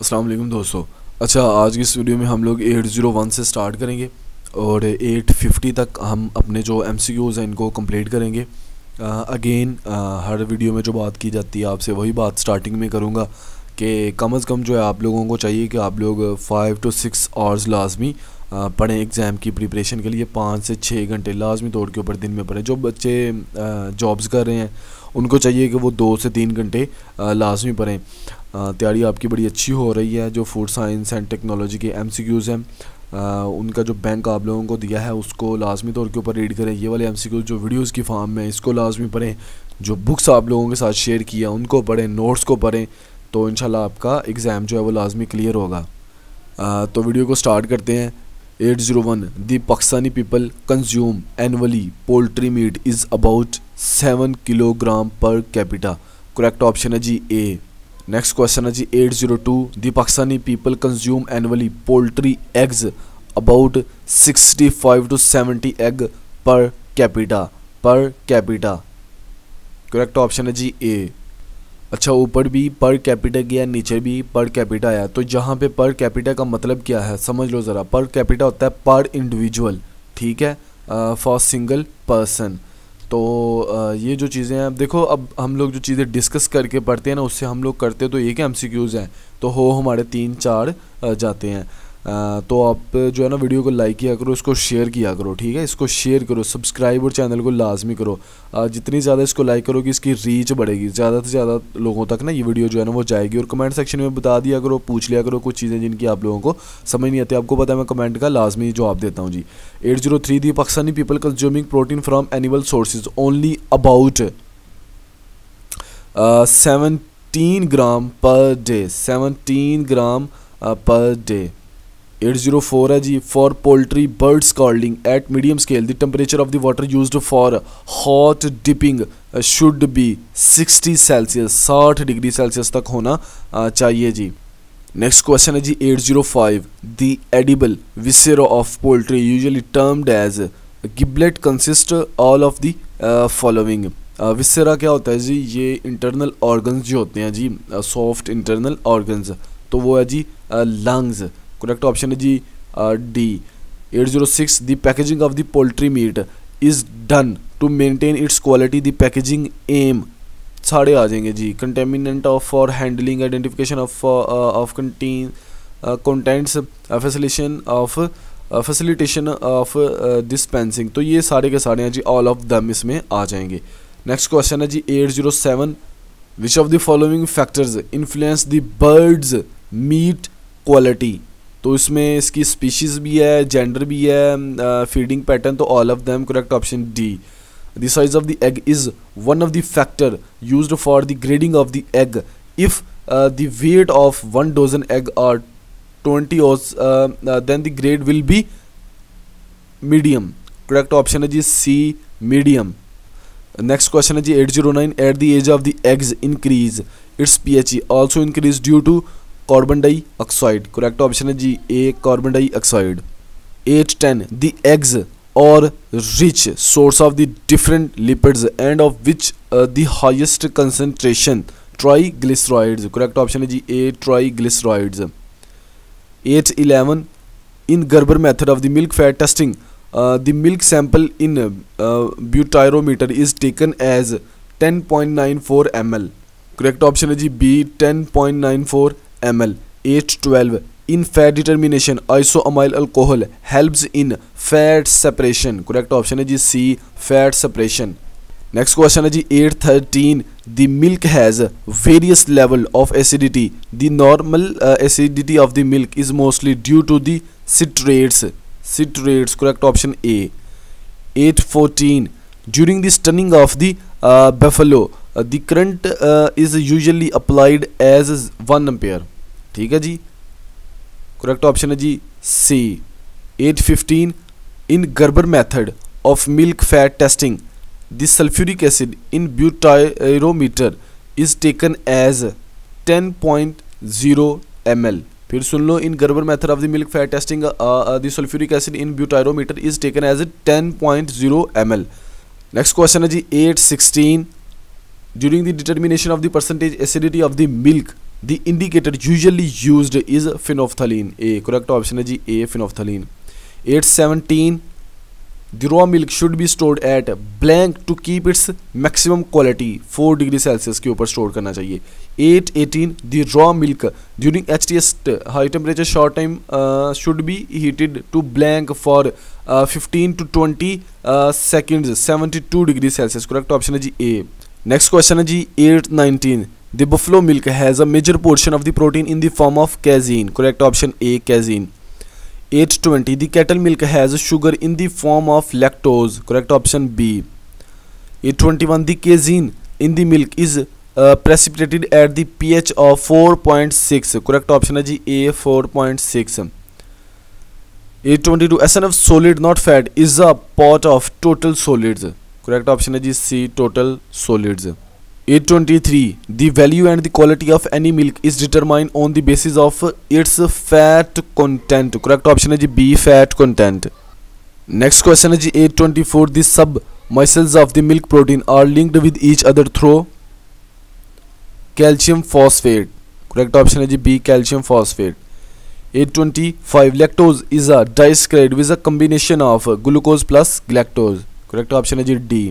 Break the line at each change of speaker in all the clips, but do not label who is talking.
अस्सलाम वालेकुम दोस्तों। अच्छा, आज की इस वीडियो में हम लोग 801 से स्टार्ट करेंगे और 850 तक हम अपने जो MCQs हैं इनको कंप्लीट करेंगे। अगेन हर वीडियो में जो बात की जाती है आपसे वही बात स्टार्टिंग में करूँगा कि कम से कम जो है आप लोगों को चाहिए कि आप लोग 5 to 6 आवर्स लाजमी पढ़ें। एग्ज़ाम की प्रिपरेशन के लिए 5 से 6 घंटे लाजमी तौर के ऊपर दिन में पढ़ें। जो बच्चे जॉब्स कर रहे हैं उनको चाहिए कि वो 2 से 3 घंटे लाजमी पढ़ें। तैयारी आपकी बड़ी अच्छी हो रही है। जो फूड साइंस एंड टेक्नोलॉजी के MCQs हैं उनका जो बैंक आप लोगों को दिया है उसको लाजमी तौर के ऊपर रीड करें। ये वाले MCQs जो वीडियोस की फॉर्म में इसको लाजमी पढ़ें। जो बुक्स आप लोगों के साथ शेयर किया उनको पढ़ें, नोट्स को पढ़ें, तो इंशाल्लाह आपका एग्ज़ाम जो है वो लाजमी क्लियर होगा। तो वीडियो को स्टार्ट करते हैं। 801 the Pakistani people consume annually poultry meat is about 7 kilogram per capita. Correct option है जी ए। नेक्स्ट क्वेश्चन है जी 802 the Pakistani people consume annually poultry eggs about 65 to 70 egg per capita. Correct option है जी ए। अच्छा, ऊपर भी पर कैपिटा गया, नीचे भी पर कैपिटा आया, तो जहाँ पे पर कैपिटा का मतलब क्या है समझ लो ज़रा। पर कैपिटा होता है पर इंडिविजुअल, ठीक है, फॉर सिंगल पर्सन। तो ये जो चीज़ें हैं, अब देखो, अब हम लोग जो चीज़ें डिस्कस करके पढ़ते हैं ना उससे हम लोग करते तो एक MCQs हैं तो हो हमारे 3-4 जाते हैं। तो आप जो है ना वीडियो को लाइक किया करो, इसको शेयर किया करो, ठीक है, इसको शेयर करो, सब्सक्राइब और चैनल को लाजमी करो। जितनी ज़्यादा इसको लाइक करोगे इसकी रीच बढ़ेगी, ज़्यादा से ज़्यादा लोगों तक ना ये वीडियो जो है ना वो जाएगी। और कमेंट सेक्शन में बता दिया करो, पूछ लिया करो कुछ चीज़ें जिनकी आप लोगों को समझ नहीं आती। आपको पता है मैं कमेंट का लाजमी जवाब देता हूँ जी। 803 the Pakistani people consuming protein from animal sources only about 17 gram per day. 17 gram per day. 804 है जी for poultry bird scalding at medium scale the temperature of the water used for hot dipping should be 60 celsius. 60 degree celsius तक होना चाहिए जी। Next question है जी 805 the edible viscera of poultry usually termed as giblet consist all of the following. Viscera क्या होता है जी? ये इंटरनल ऑर्गन्स जो होते हैं जी, सॉफ्ट इंटरनल ऑर्गन्स, तो वो है जी लंग्स। करेक्ट ऑप्शन है जी D. 806 the packaging of the poultry meat is done to maintain its quality the packaging aim. साढ़े आ जाएंगे जी। Contaminant of for handling identification of contents facilitation of dispensing. तो ये सारे के सारे हैं जी, ऑल ऑफ दम इसमें आ जाएंगे। नेक्स्ट क्वेश्चन है जी 807 which of the following factors influence the birds meat quality. तो इसमें इसकी स्पीशीज़ भी है, जेंडर भी है, फीडिंग पैटर्न, तो all of them. Correct option D. The size of the egg is one of the factor used for the grading of the egg. If the weight of 1 dozen egg are 20 oz then the grade will be medium. Correct option है जी C, medium. Next question है जी 809 at the age of the eggs increase its pH also increase due to carbon dioxide. Correct option है जी A, carbon dioxide. 810 the eggs are rich source of the different lipids and of which the highest concentration triglycerides. Correct option है जी A, triglycerides. 811 in Gerber method of the milk fat testing the milk sample in butyrometer is taken as 10.94 ml। Correct option है जी B, 10.94 ml। 812 in fat determination isoamyl alcohol helps in fat separation। correct option है जी C, fat separation। next question है जी 813 the milk has various level of acidity the normal acidity of the milk is mostly due to the citrates। correct option A। 814 during the stunning of the buffalo the current is usually applied as 1 ampere। ठीक है जी। Correct option है जी C. 815 in Gerber method of milk fat testing the sulphuric acid in butyrometer is taken as 10.0 ml। फिर सुन लो, in Gerber method of the milk fat testing the sulphuric acid in butyrometer is taken as 10.0 ml। Next question है जी 816 during the determination of the percentage acidity of the milk the indicator usually used is phenolphthalein, A correct option है जी A phenolphthalein. 817 the raw milk should be stored at blank to keep its maximum quality, 4 degree Celsius के ऊपर store करना चाहिए। 818 the raw milk during HTS high temperature short time should be heated to blank for 15 to 20 seconds, 72 degree Celsius, correct option है जी ए। Next question है जी 819 the buffalo milk has a major portion of the protein in the form of casein, correct option A casein। 820 the cattle milk has sugar in the form of lactose, correct option B। 821 the casein in the milk is precipitated at the pH of 4.6, correct option है जी A 4.6। 822 SNF solid not fat is a part of total solids, correct option है जी C total solids। 823 the value and the quality of any milk is determined on the basis of its fat content, correct option है जी B fat content। next question है जी 824 the sub micelles of the milk protein are linked with each other through calcium phosphate, correct option है जी B calcium phosphate। 825 lactose is a disaccharide with a combination of glucose plus galactose, correct option है जी D।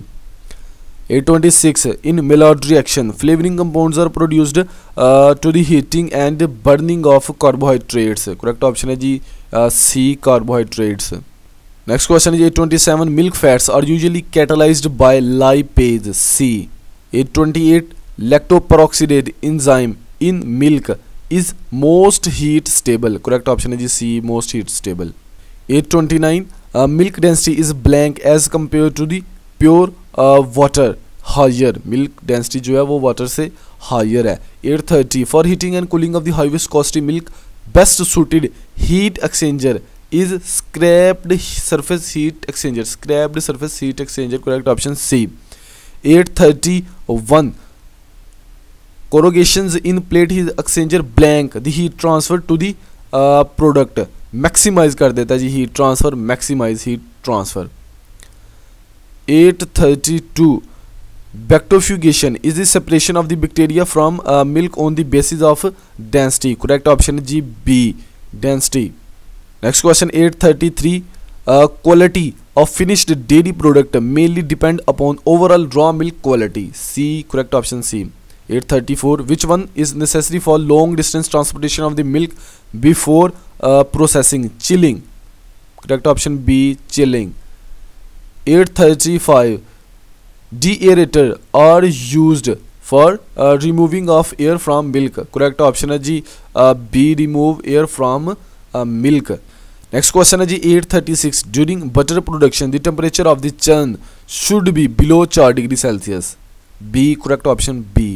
826 in Maillard reaction flavoring compounds are produced to the heating and burning of carbohydrates, correct option है जी C carbohydrates। next question है जी 827 milk fats are usually catalyzed by lipase, C। 828 lactoperoxidase enzyme in milk is most heat stable, correct option है जी C most heat stable। 829 milk density is blank as compared to the pure water higher, milk density जो है वो water से higher है। 830 for heating and cooling of the high viscosity milk best suited heat exchanger is scraped surface heat exchanger, scraped surface heat exchanger, correct option C. 831 corrugations in plate heat exchanger blank the heat transfer to the product, maximise कर देता है जी heat transfer, maximise heat transfer. 832 bacteriophagation is the separation of the bacteria from milk on the basis of density, correct option G B density। next question 833 quality of finished dairy product mainly depend upon overall raw milk quality, C correct option C। 834 which one is necessary for long distance transportation of the milk before processing, chilling, correct option B chilling। 835 deaerator are used for removing of air from milk, correct option है जी B remove air from milk। next question है जी 836 during butter production the temperature of the churn should be below 4 degree Celsius, B correct option B।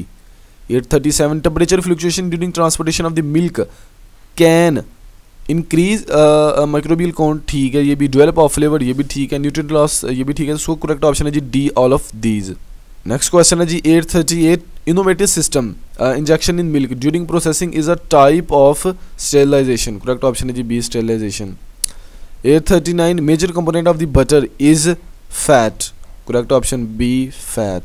837 temperature fluctuation during transportation of the milk can increase microbial count, ठीक है ये भी, develop of flavour ये भी ठीक है, nutrient loss ये भी ठीक है, सो करेक्ट ऑप्शन है जी D all of these. Next question है जी 838 innovative system injection in milk during processing is a type of sterilisation, correct option है जी B sterilisation. 839 major component of the butter is fat, correct option B fat.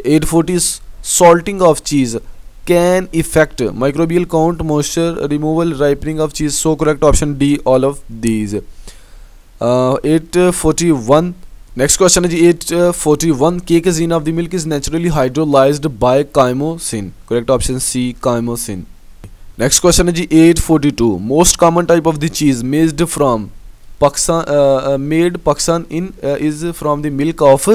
840 salting of cheese can affect microbial count, moisture removal, ripening of cheese, so correct option D all of these। 841 next question है जी 841 casein of the milk is naturally hydrolyzed by chymosin, correct option C chymosin। next question है जी 842 most common type of the cheese made from Pakistan in is from the milk of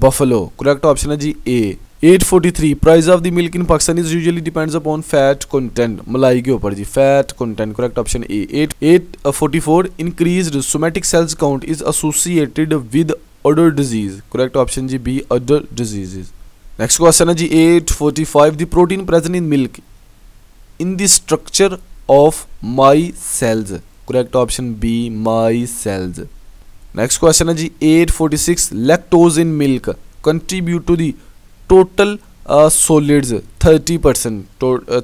buffalo, correct option है जी A। 843 price of the milk in Pakistan is usually depends upon fat content, मलाई के ऊपर जी, fat content, correct option A. 844 increased somatic cells count is associated with other disease, correct option जी B other diseases. Next question है जी 845 the protein present in milk in the structure of micelles, correct option B micelles. Next question है जी 846 lactose in milk contribute to the total solids 30%,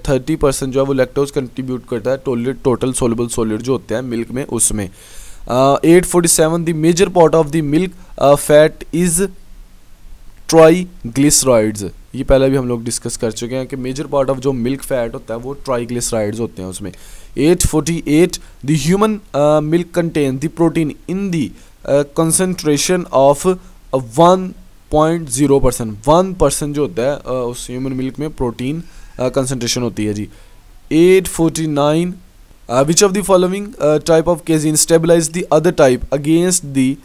30% जो है वो lactose contribute करता है total soluble solid जो होते हैं मिल्क में उसमें। 847 the major part of the milk fat is triglycerides, ये पहले भी हम लोग डिस्कस कर चुके हैं कि मेजर पार्ट ऑफ जो मिल्क फैट होता है वो ट्राइग्लिसराइड्स होते हैं उसमें। 848 the human milk contain the protein in the concentration of 1.0%। 1% जो होता है उस ह्यूमन मिल्क में प्रोटीन कंसनट्रेशन होती है जी। 849 which of the following type of casein stabilize the other type against the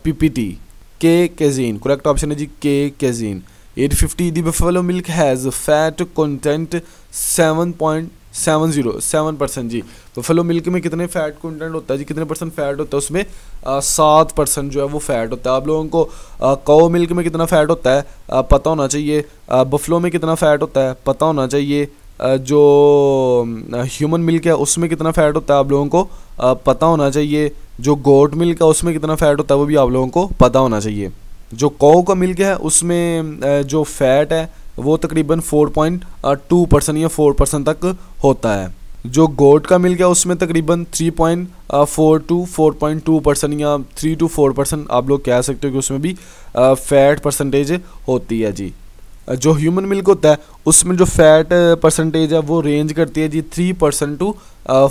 PPT. K casein correct option है जी, K casein. 850 the buffalo milk has fat content 7% ji. Buffalo milk में कितने fat content होता है जी, कितने % fat होता है उसमें? 7% जो है वो फैट होता है। आप लोगों को काऊ मिल्क में कितना फ़ैट होता है पता होना चाहिए, बफलो में कितना फ़ैट होता है पता होना चाहिए, जो ह्यूमन मिल्क है उसमें कितना फ़ैट होता है आप लोगों को पता होना चाहिए, जो गोट मिल्क है उसमें कितना फ़ैट होता है वो भी आप लोगों को पता होना चाहिए। जो काऊ का मिल्क है उसमें जो फ़ैट है वो तकरीबन 4.2% या 4% तक होता है। जो गोट का मिल्क है उसमें तकरीबन 3.4% या 3 to 4% आप लोग कह सकते हो कि उसमें भी फ़ैट परसेंटेज होती है जी। जो ह्यूमन मिल्क होता है उसमें जो फ़ैट परसेंटेज है वो रेंज करती है जी 3% to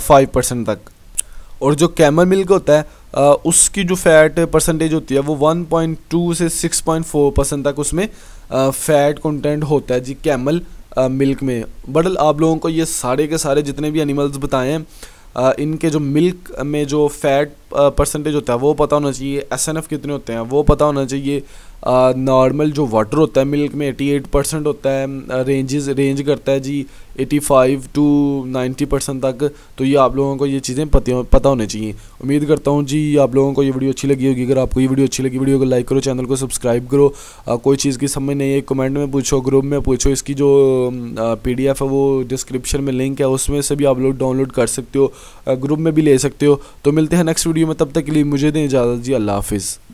5% तक। और जो कैमल मिल्क होता है उसकी जो फ़ैट परसेंटेज होती है वो 1.2 से 6.4% तक उसमें फ़ैट कंटेंट होता है जी कैमल मिल्क में। बट आप लोगों को ये सारे के सारे जितने भी एनिमल्स बताए हैं इनके जो मिल्क में जो फ़ैट परसेंटेज होता है वो पता होना चाहिए, SNF कितने होते हैं वो पता होना चाहिए। नॉर्मल जो वाटर होता है मिल्क में 88% होता है, रेंज करता है जी 85 to 90% तक। तो ये आप लोगों को ये चीज़ें पता होनी चाहिए। उम्मीद करता हूँ जी आप लोगों को ये वीडियो अच्छी लगी होगी। अगर आपको ये वीडियो अच्छी लगी वीडियो को लाइक करो, चैनल को सब्सक्राइब करो। कोई चीज़ की समझ नहीं है कमेंट में पूछो, ग्रुप में पूछो। इसकी जो PDF है वो डिस्क्रिप्शन में लिंक है, उसमें से भी आप लोग डाउनलोड कर सकते हो, ग्रुप में भी ले सकते हो। तो मिलते हैं नेक्स्ट वीडियो में, तब तक के लिए मुझे दें इजाज़त जी, अल्लाह हाफिज़।